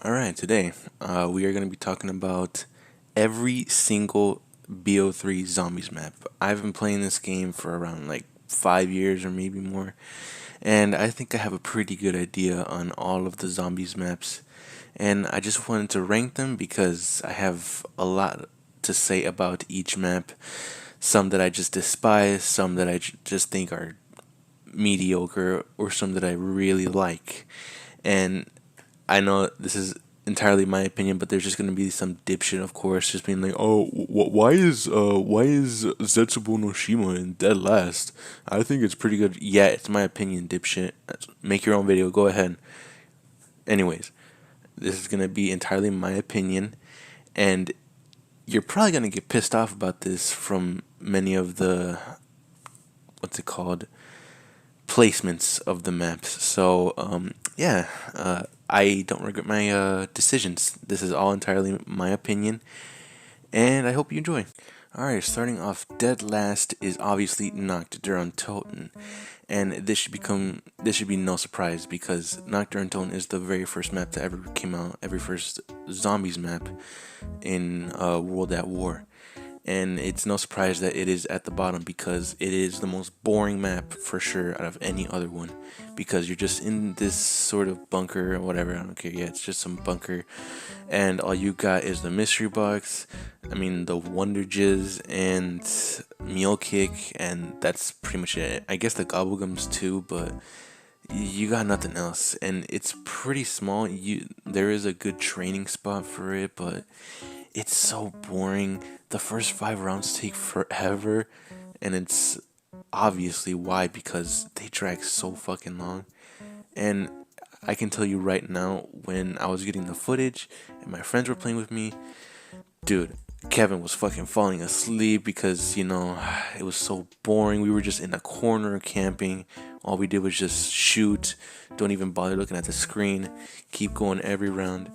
Alright, today we are going to be talking about every single BO3 Zombies map. I've been playing this game for around like 5 years or maybe more, and I think I have a pretty good idea on all of the Zombies maps. And I just wanted to rank them because I have a lot to say about each map. Some that I just despise, some that I just think are mediocre, or some that I really like. And I know this is entirely my opinion, but there's just gonna be some dipshit, of course, just being like, "Oh, why is Zetsubo no Shima in dead last? I think it's pretty good." Yeah, it's my opinion, dipshit. Make your own video. Go ahead. Anyways, this is gonna be entirely my opinion, and you're probably gonna get pissed off about this from many of the what's it called placements of the maps. So yeah, I don't regret my decisions. This is all entirely my opinion, and I hope you enjoy. Alright, starting off dead last is obviously Nocturne Toten. And this should be no surprise because Nocturne Toten is the very first map that ever came out, every first zombies map in World at War. And it's no surprise that it is at the bottom because it is the most boring map for sure out of any other one, because you're just in this sort of bunker or whatever. I don't care. Yeah, it's just some bunker, and all you got is the mystery box, the Wonder Jizz and Meal Kick, and that's pretty much it. I guess the Gobblegums too, but you got nothing else, and it's pretty small. There is a good training spot for it, but it's so boring. The first 5 rounds take forever, and it's obviously why, because they drag so fucking long. And I can tell you right now, when I was getting the footage and my friends were playing with me, dude, Kevin was fucking falling asleep because, it was so boring. We were just in a corner camping. All we did was just shoot, don't even bother looking at the screen, keep going every round,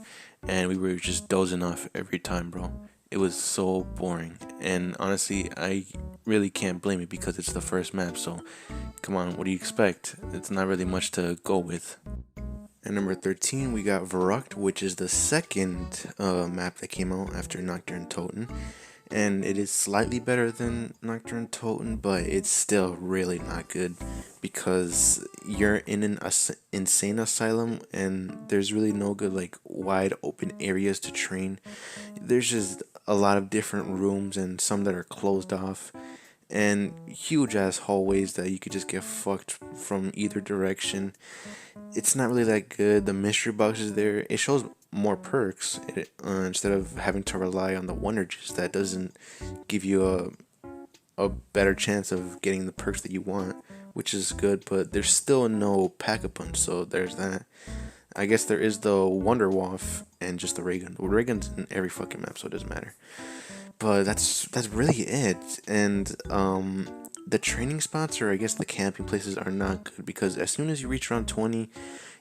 and we were just dozing off every time, bro. It was so boring. And honestly, I really can't blame it because it's the first map, so come on, what do you expect? It's not really much to go with. At number 13, we got Verrucht, which is the second map that came out after Nocturne Toten. And it is slightly better than Nocturne Toten, but it's still really not good because you're in an insane asylum and there's really no good, like, wide open areas to train. There's just a lot of different rooms and some that are closed off, and huge ass hallways that you could just get fucked from either direction. It's not really that good. The mystery box is there. It shows more perks instead of having to rely on the wonder juice that doesn't give you a better chance of getting the perks that you want, which is good, but there's still no pack-a-punch, so there's that. I guess there is the Wonder Waff and just the ray gun. The ray gun's in every fucking map, so it doesn't matter. But that's really it. And the training spots, or I guess the camping places, are not good because as soon as you reach around 20,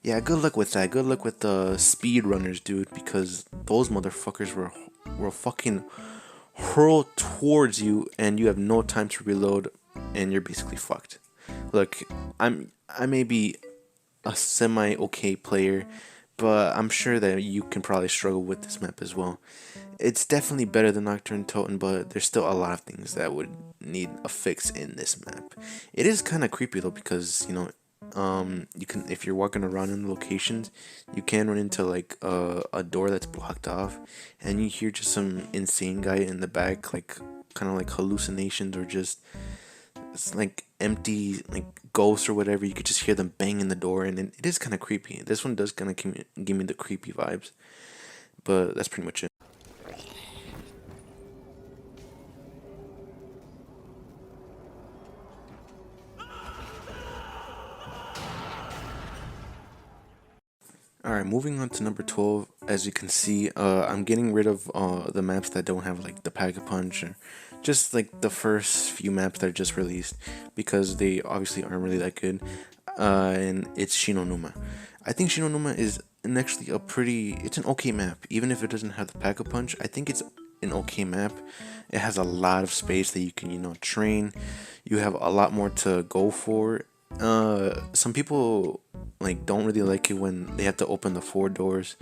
yeah, good luck with that. Good luck with the speed runners, dude, because those motherfuckers were fucking hurled towards you, and you have no time to reload, and you're basically fucked. Look, I may be a semi okay player, but I'm sure that you can probably struggle with this map as well. It's definitely better than Nocturne Toten, but there's still a lot of things that would need a fix in this map. It is kind of creepy though because you can, if you're walking around in the locations, you can run into like a door that's blocked off, and you hear just some insane guy in the back, like kind of like hallucinations or just it's like empty like ghosts or whatever. You could just hear them banging the door, and it is kind of creepy. This one does kind of give me the creepy vibes, but that's pretty much it. Alright, moving on to number 12. As you can see, I'm getting rid of the maps that don't have like the Pack-a-Punch, or just like the first few maps that are just released, because they obviously aren't really that good. And it's Shinonuma. I think Shinonuma is actually it's an okay map. Even if it doesn't have the Pack-a-Punch, I think it's an okay map. It has a lot of space that you can, train. You have a lot more to go for. Some people Like, don't really like it when they have to open the 4 doors,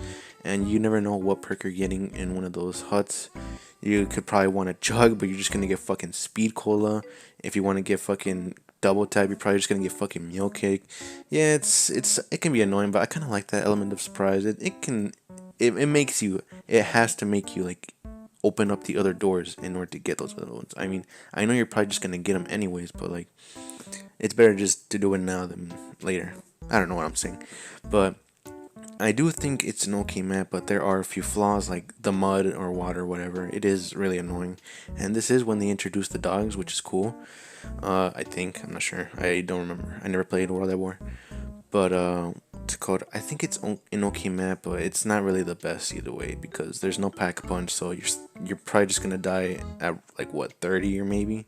and you never know what perk you're getting in one of those huts. You could probably want a jug, but you're just gonna get fucking speed cola. If you want to get fucking double tap, you're probably just gonna get fucking meal cake. Yeah, it can be annoying, but I kind of like that element of surprise. It makes you, it has to make you like open up the other doors in order to get those other ones. I mean, I know you're probably just gonna get them anyways, but like, it's better just to do it now than later. I don't know what I'm saying, but I do think it's an okay map, but there are a few flaws, like the mud or water or whatever. It is really annoying, and this is when they introduced the dogs, which is cool. I think, I'm not sure. I don't remember. I never played World at War, but what's it called? I think it's an okay map, but it's not really the best either way because there's no pack punch, so you're probably just gonna die at like what 30 or maybe.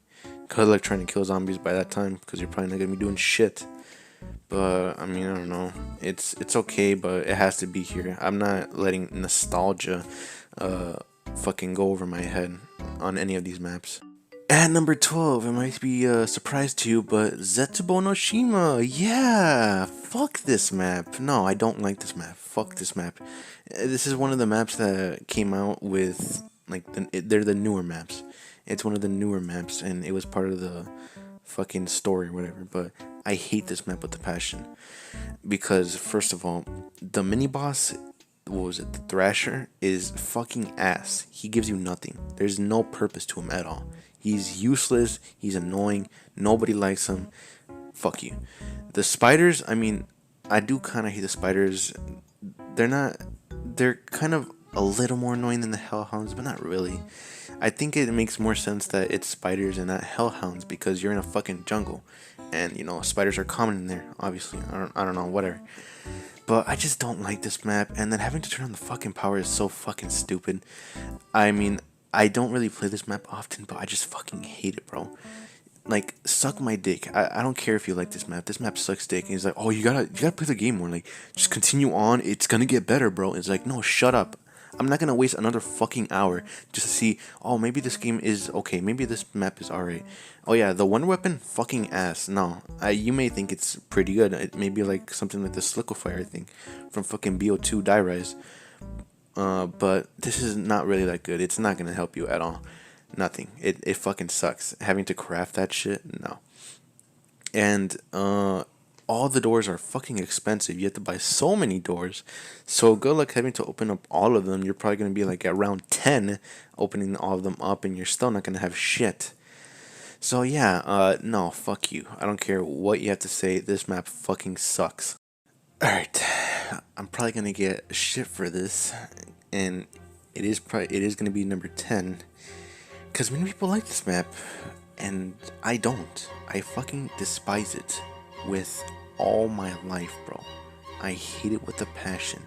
Good luck trying to kill zombies by that time because you're probably not gonna be doing shit. But I mean, I don't know. It's okay, but it has to be here. I'm not letting nostalgia fucking go over my head on any of these maps. At number 12, it might be a surprise to you, but Zetsubo no Shima. Yeah, fuck this map. No, I don't like this map. Fuck this map. This is one of the maps that came out with like they're the newer maps. It's one of the newer maps, and it was part of the fucking story or whatever. But I hate this map with a passion because first of all, the mini boss, what was it, the Thrasher, is fucking ass. He gives you nothing. There's no purpose to him at all. He's useless. He's annoying. Nobody likes him. Fuck you. The spiders, I mean, I do kind of hate the spiders. They're kind of a little more annoying than the hellhounds, but not really. I think it makes more sense that it's spiders and not hellhounds because you're in a fucking jungle, and you know spiders are common in there. Obviously, I don't know, whatever. But I just don't like this map, and then having to turn on the fucking power is so fucking stupid. I mean, I don't really play this map often, but I just fucking hate it, bro. Like, suck my dick. I don't care if you like this map. This map sucks dick. And he's like, oh, you gotta play the game more. Like, just continue on. It's gonna get better, bro. It's like, no, shut up. I'm not gonna waste another fucking hour just to see, oh, maybe this game is okay. Maybe this map is alright. Oh yeah, the wonder weapon, fucking ass. No, you may think it's pretty good. It may be like something like the Sliquifier thing from fucking BO2 Die Rise. But this is not really that good. It's not gonna help you at all. Nothing. It fucking sucks. Having to craft that shit, no. And all the doors are fucking expensive. You have to buy so many doors. So good luck having to open up all of them. You're probably gonna be like at round 10 opening all of them up, and you're still not gonna have shit. So yeah, no, fuck you. I don't care what you have to say. This map fucking sucks. Alright, I'm probably gonna get shit for this, and it is gonna be number 10, because many people like this map, and I don't. I fucking despise it with all my life, bro. I hate it with a passion.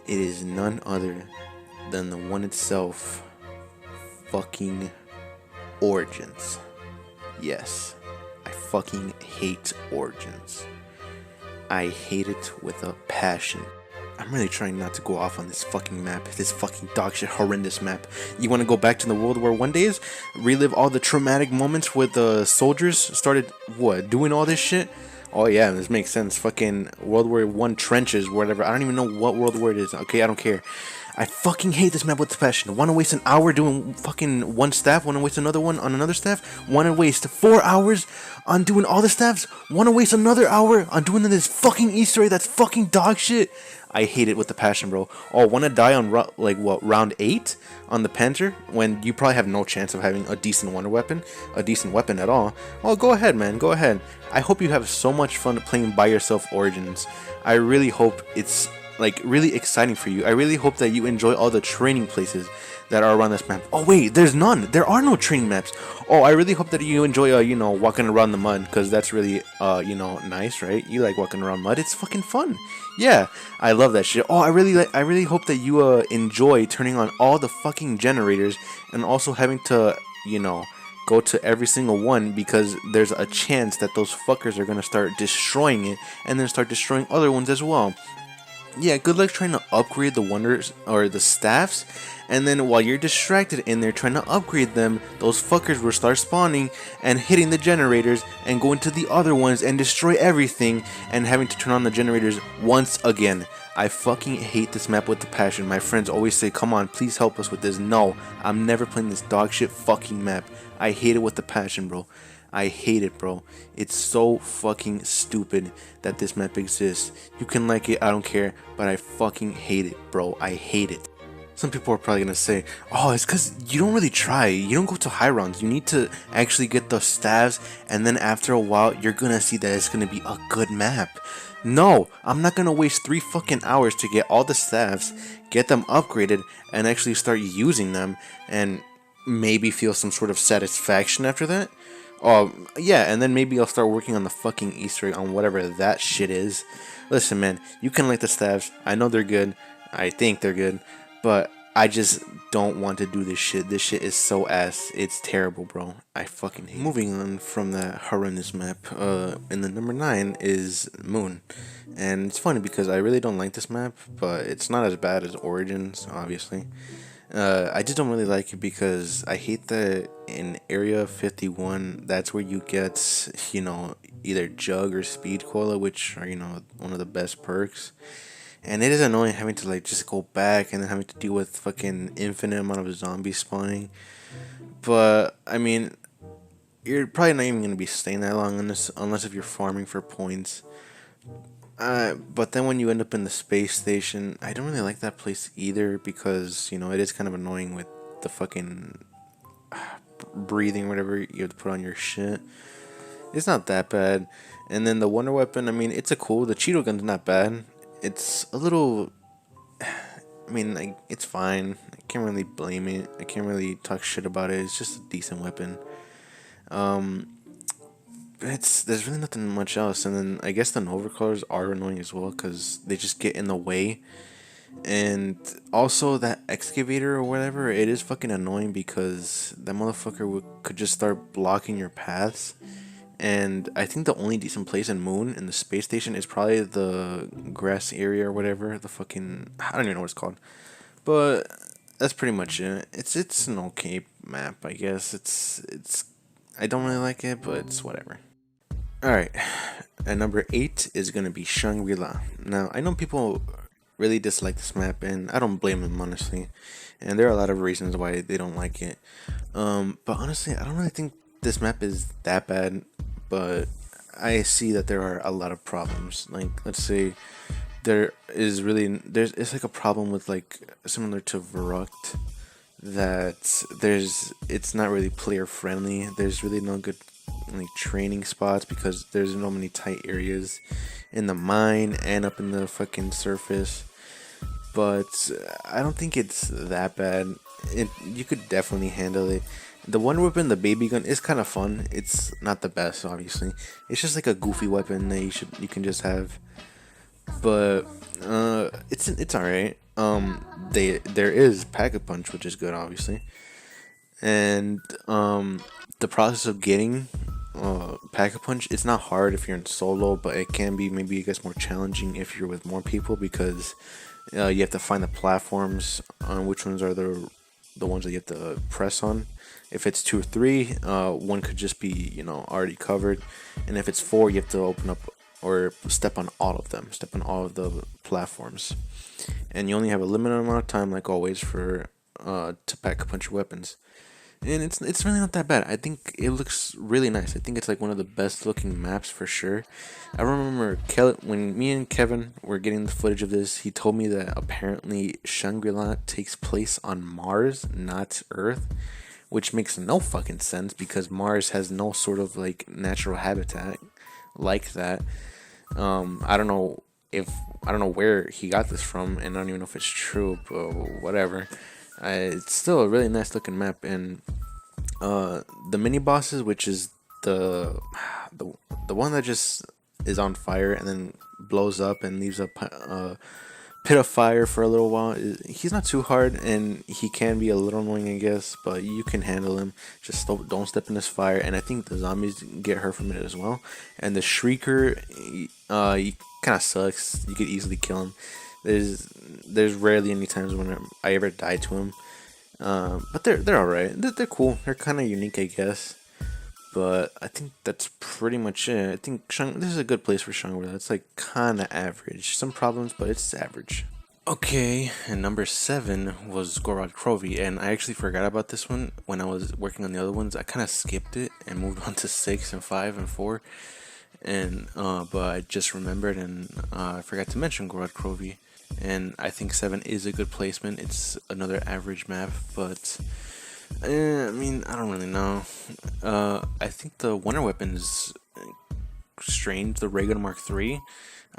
It is none other than the one itself, fucking Origins. Yes, I fucking hate Origins. I hate it with a passion. I'm really trying not to go off on this fucking map, this fucking dogshit horrendous map. You want to go back to the World War I days? Relive all the traumatic moments where the soldiers started, what, doing all this shit? Oh yeah, this makes sense. Fucking World War I trenches, whatever. I don't even know what World War it is. Okay, I don't care. I fucking hate this map with the passion. Want to waste an hour doing fucking one staff? Want to waste another one on another staff? Want to waste 4 hours on doing all the staffs? Want to waste another hour on doing this fucking Easter egg that's fucking dog shit? I hate it with the passion, bro. Oh, want to die on like what, round 8 on the Panther when you probably have no chance of having a decent wonder weapon, a decent weapon at all? Well, go ahead, man. Go ahead. I hope you have so much fun playing by yourself Origins. I really hope it's like really exciting for you. I really hope that you enjoy all the training places that are around this map. Oh wait, there's none. There are no training maps. Oh, I really hope that you enjoy you know, walking around the mud, because that's really you know, nice, right? You like walking around mud. It's fucking fun. Yeah, I love that shit. Oh, I really hope that you enjoy turning on all the fucking generators and also having to, you know, go to every single one, because there's a chance that those fuckers are gonna start destroying it and then start destroying other ones as well. Yeah, good luck trying to upgrade the wonders or the staffs, and then while you're distracted in there trying to upgrade them, those fuckers will start spawning and hitting the generators and going to the other ones and destroy everything and having to turn on the generators once again. I fucking hate this map with a passion. My friends always say, come on, please help us with this. No, I'm never playing this dog shit fucking map. I hate it with a passion, bro. I hate it, bro. It's so fucking stupid that this map exists. You can like it, I don't care, but I fucking hate it, bro. I hate it. Some people are probably gonna say, oh, it's because you don't really try. You don't go to high rounds. You need to actually get the staves, and then after a while, you're gonna see that it's gonna be a good map. No, I'm not gonna waste 3 fucking hours to get all the staves, get them upgraded, and actually start using them, and maybe feel some sort of satisfaction after that. Oh, yeah, and then maybe I'll start working on the fucking Easter egg on whatever that shit is. Listen, man, you can like the staves. I know they're good. I think they're good. But I just don't want to do this shit. This shit is so ass. It's terrible, bro. I fucking hate it. Moving on from that horrendous map, in the number 9 is Moon. And it's funny because I really don't like this map, but it's not as bad as Origins, obviously. I just don't really like it because I hate that in Area 51, that's where you get, either Jug or Speed Cola, which are, one of the best perks. And it is annoying having to, just go back and then having to deal with fucking infinite amount of zombies spawning. But, I mean, you're probably not even going to be staying that long unless if you're farming for points. But then when you end up in the space station, I don't really like that place either because, it is kind of annoying with the fucking breathing or whatever you have to put on your shit. It's not that bad. And then the wonder weapon, I mean, the Cheeto gun's not bad. It's a little, it's fine. I can't really blame it. I can't really talk shit about it. It's just a decent weapon. There's really nothing much else, and then I guess the Nova colors are annoying as well because they just get in the way, and also that excavator or whatever, it is fucking annoying because that motherfucker could just start blocking your paths, and I think the only decent place in Moon in the space station is probably the grass area or whatever, the fucking, I don't even know what it's called, but that's pretty much it. It's an okay map, I guess. It's I don't really like it, but it's whatever. Alright, and number 8 is going to be Shangri-La. Now, I know people really dislike this map, and I don't blame them, honestly. And there are a lot of reasons why they don't like it. But honestly, I don't really think this map is that bad, but I see that there are a lot of problems. Like, let's say it's like a problem with, similar to Verrucht, that it's not really player friendly. There's really no good training spots because there's no many tight areas in the mine and up in the fucking surface. But I don't think it's that bad. You could definitely handle it. The one weapon, the baby gun, is kind of fun. It's not the best, obviously. It's just like a goofy weapon that you can just have. But it's alright. There is Pack-a-Punch, which is good, obviously, and the process of getting Pack-a-Punch, it's not hard if you're in solo, but it can be maybe I guess more challenging if you're with more people because you have to find the platforms on which ones are the ones that you have to press on. If it's 2 or 3, one could just be already covered, and if it's 4, you have to open up or step on all of them, step on all of the platforms, and you only have a limited amount of time, like always, for to Pack-a-Punch your weapons. And it's really not that bad. I think it looks really nice. I think it's one of the best looking maps for sure. I remember when me and Kevin were getting the footage of this, he told me that apparently Shangri-La takes place on Mars, not Earth, which makes no fucking sense because Mars has no sort of natural habitat like that. I don't know where he got this from, and I don't even know if it's true, but whatever. It's still a really nice looking map, and the mini bosses, which is the one that just is on fire and then blows up and leaves a pit of fire for a little while. He's not too hard, and he can be a little annoying, I guess, but you can handle him. Just don't step in this fire, and I think the zombies get hurt from it as well. And the Shrieker, he kind of sucks. You could easily kill him. There's rarely any times when I ever die to him. But they're alright. They're cool. They're kind of unique, I guess. But I think that's pretty much it. I think this is a good place for Shangri-La. It's like kind of average. Some problems, but it's average. Okay, and number 7 was Gorod Krovi, and I actually forgot about this one when I was working on the other ones. I kind of skipped it and moved on to 6 and 5 and 4, and but I just remembered and I forgot to mention Gorod Krovi, and I think 7 is a good placement. It's another average map, but I mean, I don't really know. I think the wonder weapon is strange, the Reagan Mark III.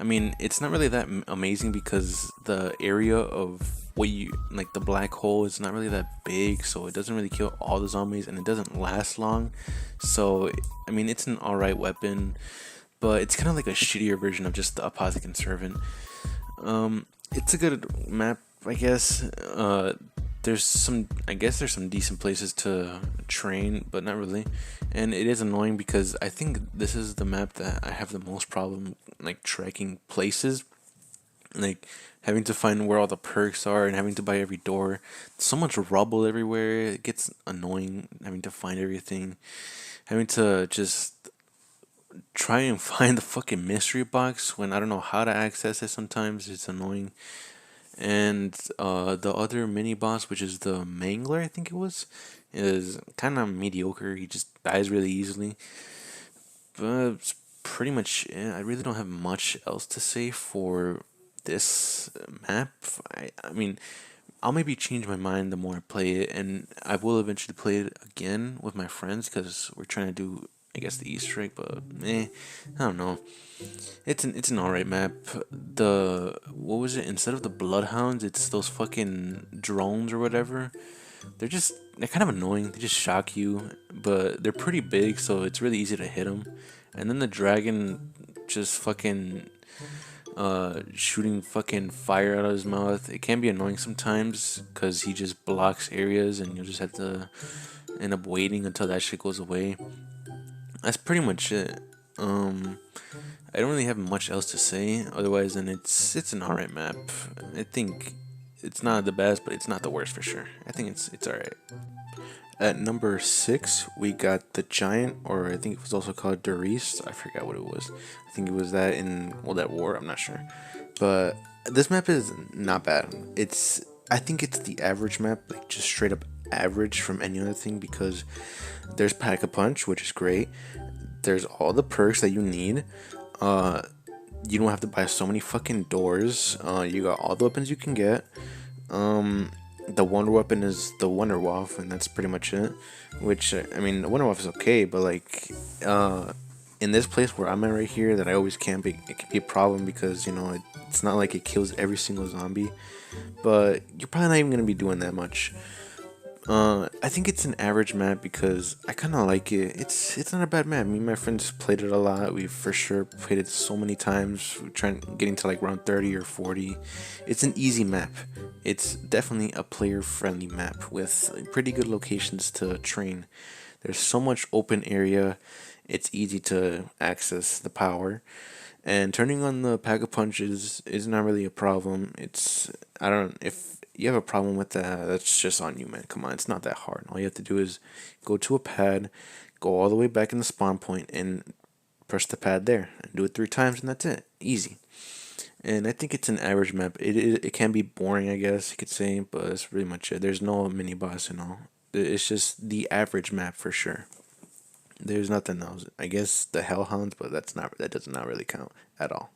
I mean, it's not really that amazing because the area of what you like, the black hole, is not really that big, so it doesn't really kill all the zombies and it doesn't last long. So, I mean, it's an alright weapon, but it's kind of like a shittier version of just the Apothecant Servant. It's a good map, I guess. I guess there's some decent places to train, but not really. And it is annoying because I think this is the map that I have the most problem like tracking places, like having to find where all the perks are and having to buy every door. So much rubble everywhere. It gets annoying having to find everything, having to just try and find the fucking mystery box when I don't know how to access it. Sometimes it's annoying. And the other mini boss, which is the Mangler, I think it was, is kind of mediocre. He just dies really easily. But it's pretty much it. I really don't have much else to say for this map. I mean, I'll maybe change my mind the more I play it, and I will eventually play it again with my friends because we're trying to do, I guess, the Easter egg. But I don't know. It's an alright map. The what was it? Instead of the bloodhounds, it's those fucking drones or whatever. They're kind of annoying. They just shock you, but they're pretty big, so it's really easy to hit them. And then the dragon just fucking shooting fucking fire out of his mouth. It can be annoying sometimes because he just blocks areas, and you'll just have to end up waiting until that shit goes away. That's pretty much it. I don't really have much else to say otherwise than it's an alright map. I think it's not the best, but it's not the worst for sure. I think it's alright. At number 6, we got the Giant, or I think it was also called Doris. I forgot what it was. I think it was that in that war. I'm not sure, but this map is not bad. I think it's the average map, like just straight up average from any other thing because there's Pack-a-Punch, which is great. There's all the perks that you need. You don't have to buy so many fucking doors. You got all the weapons you can get. The wonder weapon is the Wonder Waff, and that's pretty much it. Which, I mean, the Wonder Waff is okay, but like, in this place where I'm at right here, that I always camp, it can be a problem because, you know, it's not like it kills every single zombie. But you're probably not even going to be doing that much. I think it's an average map because I kind of like it. It's not a bad map. Me and my friends played it a lot. We for sure played it so many times. We're getting to like round 30 or 40. It's an easy map. It's definitely a player-friendly map with pretty good locations to train. There's so much open area. It's easy to access the power. And turning on the Pack-a-Punch is not really a problem. I don't if you have a problem with that, that's just on you, man. Come on, it's not that hard. All you have to do is go to a pad, go all the way back in the spawn point, and press the pad there, and do it 3 times, and that's it. Easy. And I think it's an average map. It can be boring, I guess you could say, but that's pretty much it. There's no mini boss and all. It's just the average map for sure. There's nothing else. I guess the Hellhounds, but that does not really count at all.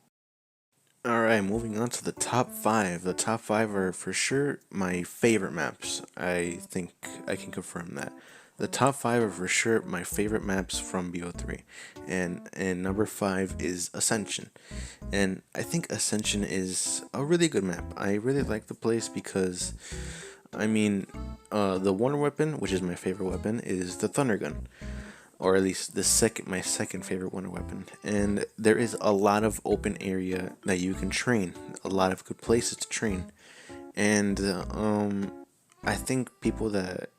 Alright, moving on to the top 5. The top 5 are for sure my favorite maps. I think I can confirm that. The top 5 are for sure my favorite maps from BO3. And number 5 is Ascension. And I think Ascension is a really good map. I really like the place because, I mean, the Wonder Weapon, which is my favorite weapon, is the Thunder Gun. Or at least my second favorite wonder weapon. And there is a lot of open area that you can train, a lot of good places to train. And I think people that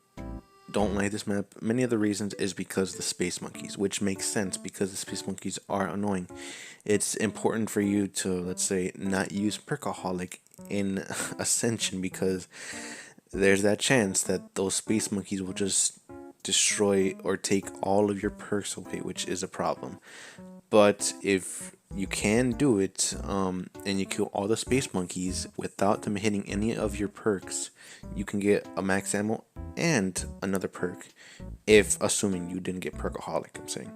don't like this map, many of the reasons is because the space monkeys, which makes sense because the space monkeys are annoying. It's important for you to, let's say, not use Perkaholic in Ascension, because there's that chance that those space monkeys will just destroy or take all of your perks away, which is a problem. But if you can do it, and you kill all the space monkeys without them hitting any of your perks, you can get a max ammo and another perk. If assuming you didn't get perkaholic, I'm saying.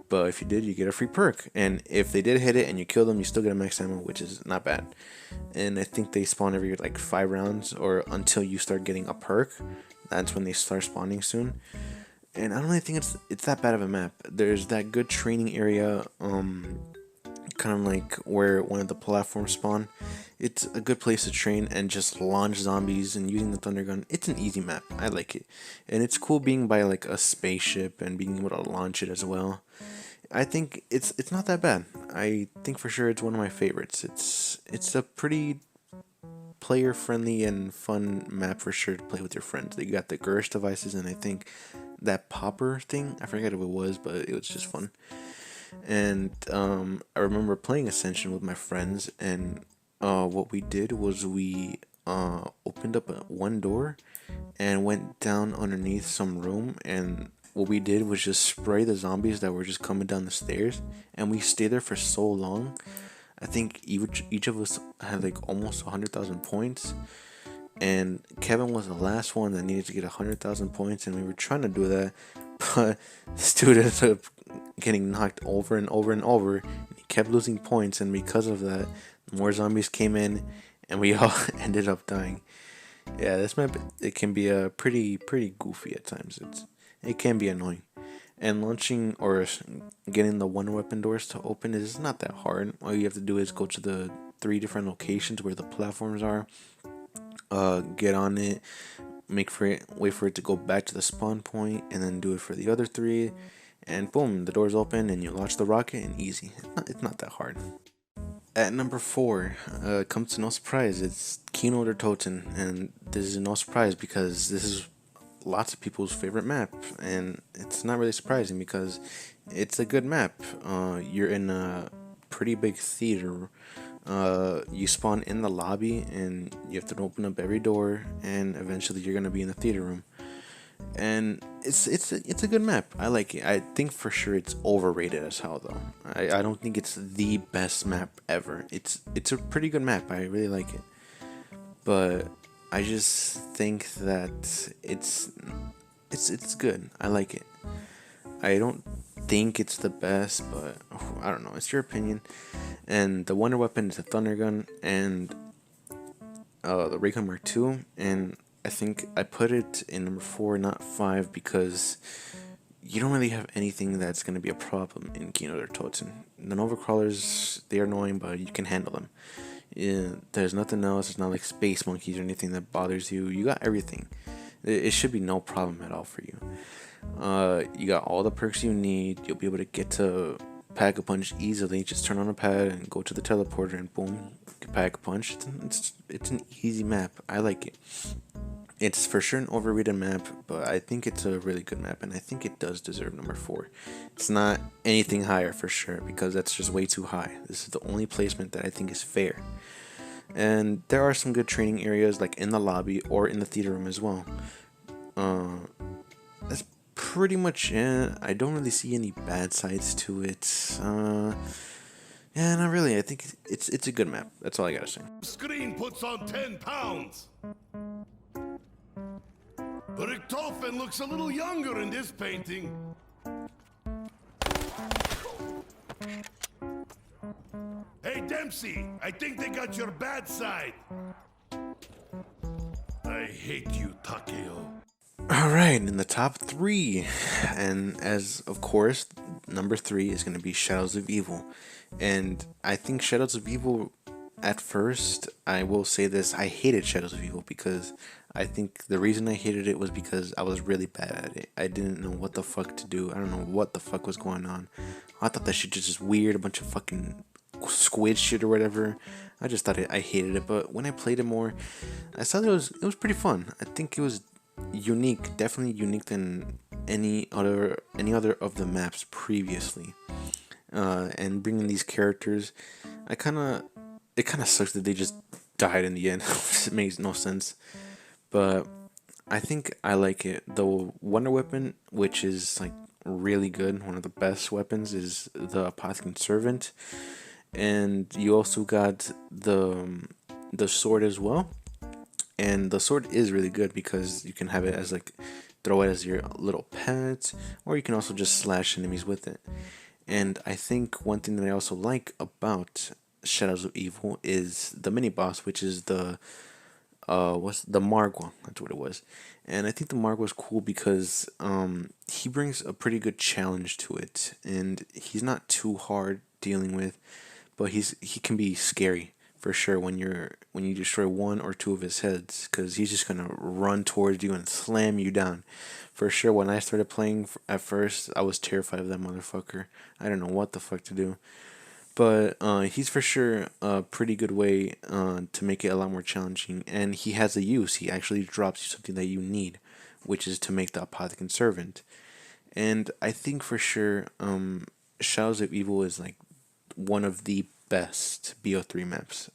But if you did, you get a free perk. And if they did hit it and you kill them, you still get a max ammo, which is not bad. And I think they spawn every like 5 rounds, or until you start getting a perk. That's when they start spawning soon. And I don't really think it's that bad of a map. There's that good training area, kind of like where one of the platforms spawn. It's a good place to train and just launch zombies and using the thunder gun. It's an easy map. I like it, and it's cool being by like a spaceship and being able to launch it as well. I think it's not that bad. I think for sure it's one of my favorites. It's a pretty player friendly and fun map for sure to play with your friends. They got the Gersh devices, and I think that popper thing, I forget what it was, but it was just fun. And I remember playing Ascension with my friends, and what we did was we opened up one door and went down underneath some room, and what we did was just spray the zombies that were just coming down the stairs, and we stayed there for so long. I think each of us had like almost 100,000 points, and Kevin was the last one that needed to get 100,000 points, and we were trying to do that, but this dude ended up getting knocked over and over and over, and he kept losing points, and because of that, more zombies came in, and we all ended up dying. Yeah, this map, it can be pretty goofy at times. It can be annoying. And launching or getting the one weapon doors to open is not that hard. All you have to do is go to the 3 different locations where the platforms are, get on it, wait for it to go back to the spawn point, and then do it for the other 3, and boom, the doors open and you launch the rocket, and easy. It's not that hard. At number 4, comes to no surprise, it's Kino der Toten, and this is no surprise because this is lots of people's favorite map, and it's not really surprising because it's a good map. You're in a pretty big theater. You spawn in the lobby, and you have to open up every door, and eventually you're gonna be in the theater room. And it's a good map. I like it. I think for sure it's overrated as hell though. I don't think it's the best map ever. It's a pretty good map. I really like it, but I just think that it's good. I like it. I don't think it's the best, but I don't know. It's your opinion. And the wonder weapon is a thunder gun, and the ray gun mark 2, and I think I put it in number 4, not 5, because you don't really have anything that's going to be a problem in Kino der Toten. The Nova Crawlers, they're annoying, but you can handle them. Yeah, there's nothing else. It's not like space monkeys or anything that bothers you. You got everything. It should be no problem at all for you. You got all the perks you need. You'll be able to get to pack a punch easily. Just turn on a pad and go to the teleporter, and boom, you can pack a punch. It's an easy map. I like it. It's for sure an overrated map, but I think it's a really good map, and I think it does deserve number 4. It's not anything higher for sure, because that's just way too high. This is the only placement that I think is fair. And there are some good training areas, like in the lobby or in the theater room as well. That's pretty much it. I don't really see any bad sides to it. Yeah, not really. I think it's a good map. That's all I gotta say. Screen puts on 10 pounds. Richtofen looks a little younger in this painting. Hey Dempsey, I think they got your bad side. I hate you, Takeo. Alright, in the top 3, and as of course, number 3 is going to be Shadows of Evil. And I think Shadows of Evil, at first, I will say this, I hated Shadows of Evil because I think the reason I hated it was because I was really bad at it. I didn't know what the fuck to do. I don't know what the fuck was going on. I thought that shit was just weird, a bunch of fucking squid shit or whatever. I just thought I hated it, but when I played it more, I saw that it was pretty fun. I think it was unique, definitely unique than any other of the maps previously. And bringing these characters, it kind of sucks that they just died in the end. It makes no sense. But I think I like it. The Wonder Weapon, which is like really good, one of the best weapons, is the Apothecary Servant, and you also got the sword as well. And the sword is really good because you can have it as like throw it as your little pet, or you can also just slash enemies with it. And I think one thing that I also like about Shadows of Evil is the mini boss, which is the what's the Margwa? That's what it was. And I think the Margwa was cool because he brings a pretty good challenge to it, and he's not too hard dealing with, but he can be scary for sure when you destroy one or two of his heads, because he's just gonna run towards you and slam you down. For sure, when I started playing at first, I was terrified of that motherfucker. I don't know what the fuck to do. But he's for sure a pretty good way to make it a lot more challenging. And he has a use. He actually drops you something that you need, which is to make the Apothecary Servant. And I think for sure Shadows of Evil is like one of the best BO3 maps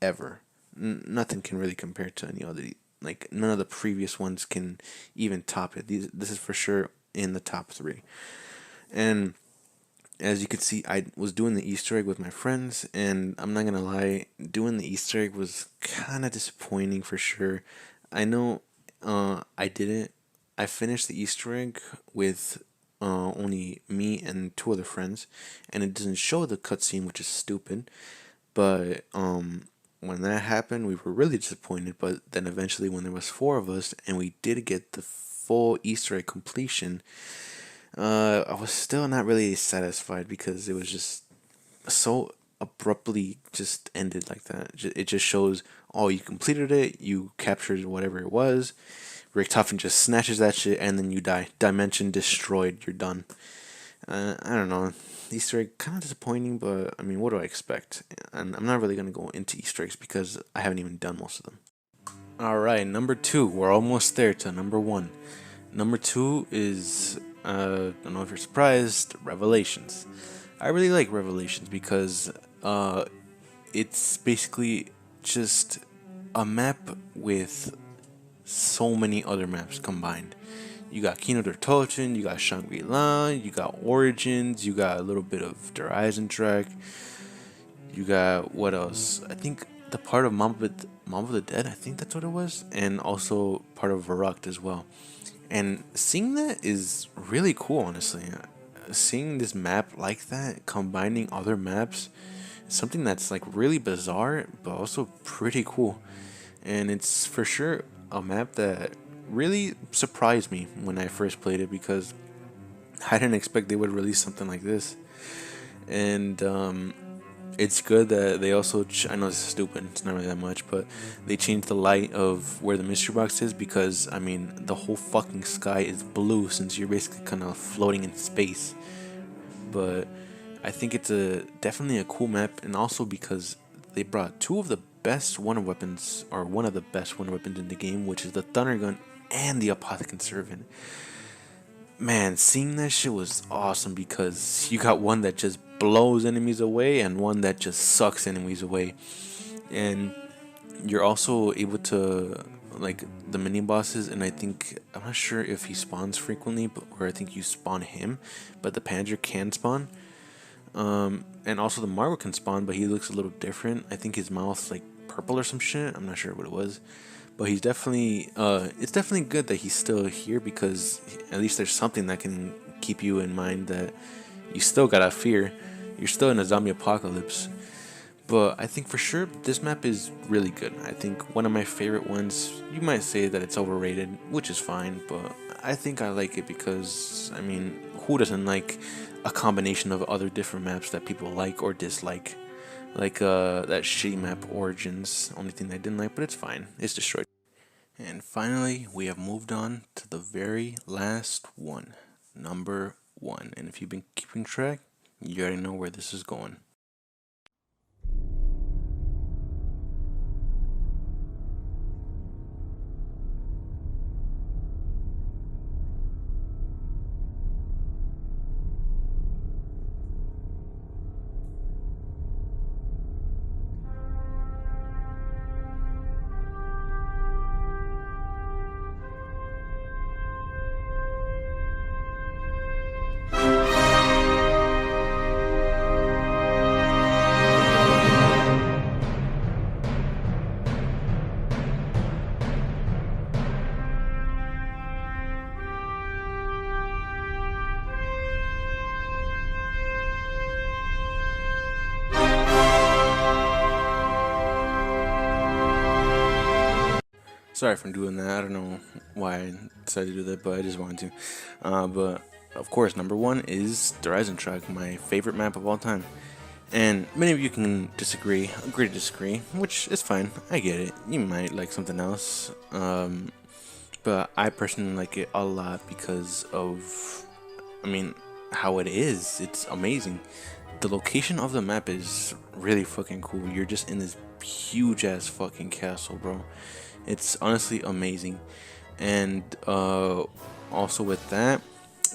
ever. Nothing can really compare to any other. Like, none of the previous ones can even top it. This is for sure in the top three. And as you can see, I was doing the Easter egg with my friends, and I'm not gonna lie, doing the Easter egg was kind of disappointing for sure. I know I didn't. I finished the Easter egg with only me and two other friends, and it doesn't show the cutscene, which is stupid. But when that happened, we were really disappointed. But then eventually, when there was four of us, and we did get the full Easter egg completion, I was still not really satisfied because it was just so abruptly just ended like that. It just shows, oh, you completed it, you captured whatever it was. Richtofen just snatches that shit, and then you die. Dimension destroyed. You're done. I don't know. Easter egg kind of disappointing, but I mean, what do I expect? And I'm not really gonna go into Easter eggs because I haven't even done most of them. All right, number two. We're almost there to number one. Number two is I don't know if you're surprised, Revelations. I really like Revelations because it's basically just a map with so many other maps combined. You got Kino der Toten, you got Shangri-La, you got Origins, you got a little bit of Der Eisendrache, you got what else? I think the part of Mom of the Dead, I think that's what it was, and also part of Verrückt as well. And seeing that is really cool, honestly. Seeing this map like that, combining other maps, something that's like really bizarre, but also pretty cool. And it's for sure a map that really surprised me when I first played it because I didn't expect they would release something like this. And it's good that they also I know this is stupid, it's not really that much, but they changed the light of where the mystery box is because I mean the whole fucking sky is blue since you're basically kind of floating in space. But I think it's a definitely a cool map, and also because they brought two of the best wonder weapons, or one of the best wonder weapons in the game, which is the thunder gun and the Apothecary Servant. Man, seeing that shit was awesome because you got one that just blows enemies away and one that just sucks enemies away. And you're also able to like the mini bosses, and I think I'm not sure if he spawns frequently, but or I think you spawn him, but the Panzer can spawn. And also the Marvel can spawn, but he looks a little different. I think his mouth's like purple or some shit. I'm not sure what it was. But he's definitely it's definitely good that he's still here because at least there's something that can keep you in mind that you still gotta fear. You're still in a zombie apocalypse. But I think for sure this map is really good. I think one of my favorite ones. You might say that it's overrated, which is fine, but I think I like it because I mean, who doesn't like a combination of other different maps that people like or dislike? Like that shitty map Origins, only thing I didn't like, but it's fine. It's destroyed. And finally, we have moved on to the very last one, number one. And if you've been keeping track, you already know where this is going. Sorry for doing that. I don't know why I decided to do that, but I just wanted to. But of course, number one is the Horizon Track, my favorite map of all time. And many of you can disagree, agree to disagree, which is fine. I get it. You might like something else. But I personally like it a lot because of, I mean, how it is. It's amazing. The location of the map is really fucking cool. You're just in this huge ass fucking castle, bro. It's honestly amazing. And also with that,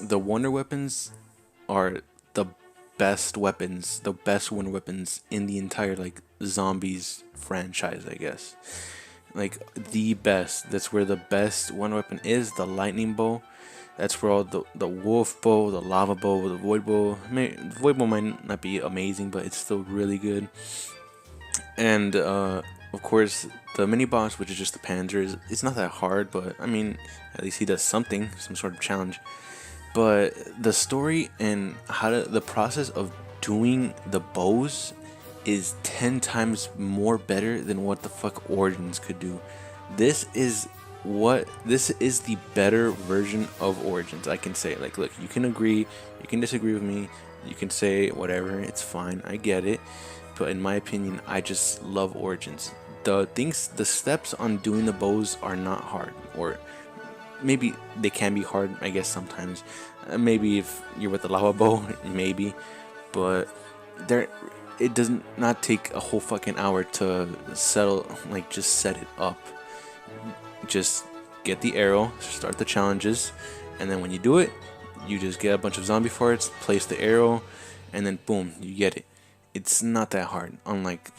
the wonder weapons are the the best wonder weapons in the entire like zombies franchise, I guess. Like the best. That's where the best wonder weapon is, the lightning bow. That's where all the wolf bow, the lava bow, the void bow. The void bow might not be amazing, but it's still really good. And of course, the mini boss, which is just the Panzer, it's not that hard, but I mean, at least he does something, some sort of challenge. But the story and the process of doing the bows is 10 times more better than what the fuck Origins could do. This is the better version of Origins. I can say, like, look, you can agree, you can disagree with me, you can say whatever, it's fine, I get it. But in my opinion, I just love Origins. The steps on doing the bows are not hard, or maybe they can be hard, I guess sometimes. Maybe if you're with the lava bow, maybe, but there, it doesn't not take a whole fucking hour to settle, like just set it up. Just get the arrow, start the challenges, and then when you do it, you just get a bunch of zombie farts, place the arrow, and then boom, you get it. It's not that hard, unlike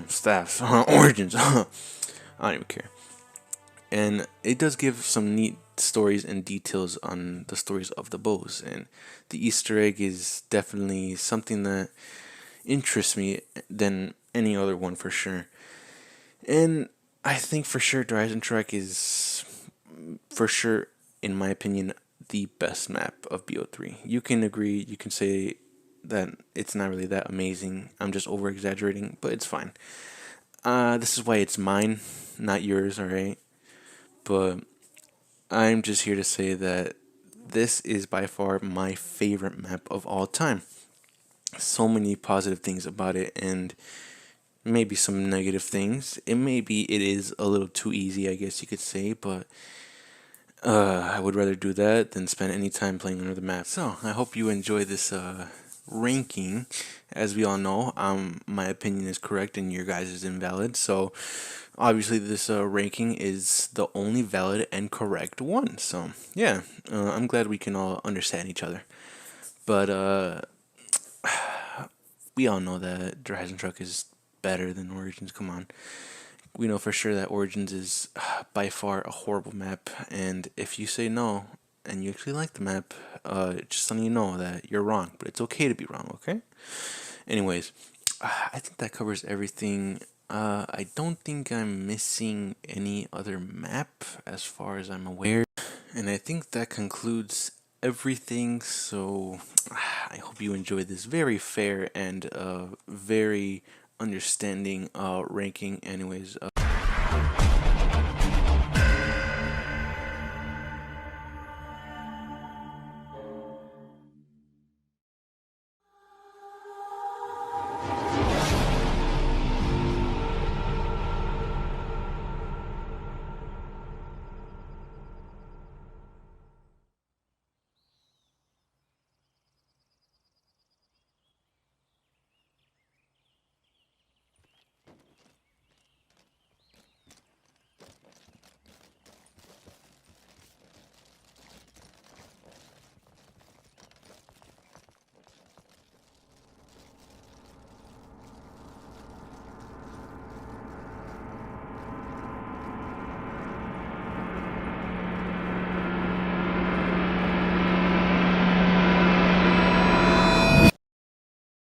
staffs, origins. I don't even care. And it does give some neat stories and details on the stories of the bows, and the Easter egg is definitely something that interests me than any other one for sure. And I think for sure Horizon Track is for sure, in my opinion, the best map of BO3. You can agree, you can say that it's not really that amazing. I'm just over exaggerating, but it's fine. This is why it's mine, not yours, alright? But I'm just here to say that this is by far my favorite map of all time. So many positive things about it, and maybe some negative things. It is a little too easy, I guess you could say, but I would rather do that than spend any time playing another map. So I hope you enjoy this ranking. As we all know, my opinion is correct and your guys is invalid. So obviously this ranking is the only valid and correct one. So yeah, I'm glad we can all understand each other. But we all know that Horizon Truck is better than Origins. Come on. We know for sure that Origins is by far a horrible map, and if you say no and you actually like the map, just letting you know that you're wrong, but it's okay to be wrong, okay? Anyways, I think that covers everything. I don't think I'm missing any other map as far as I'm aware, and I think that concludes everything. So I hope you enjoyed this very fair and very understanding ranking. Anyways.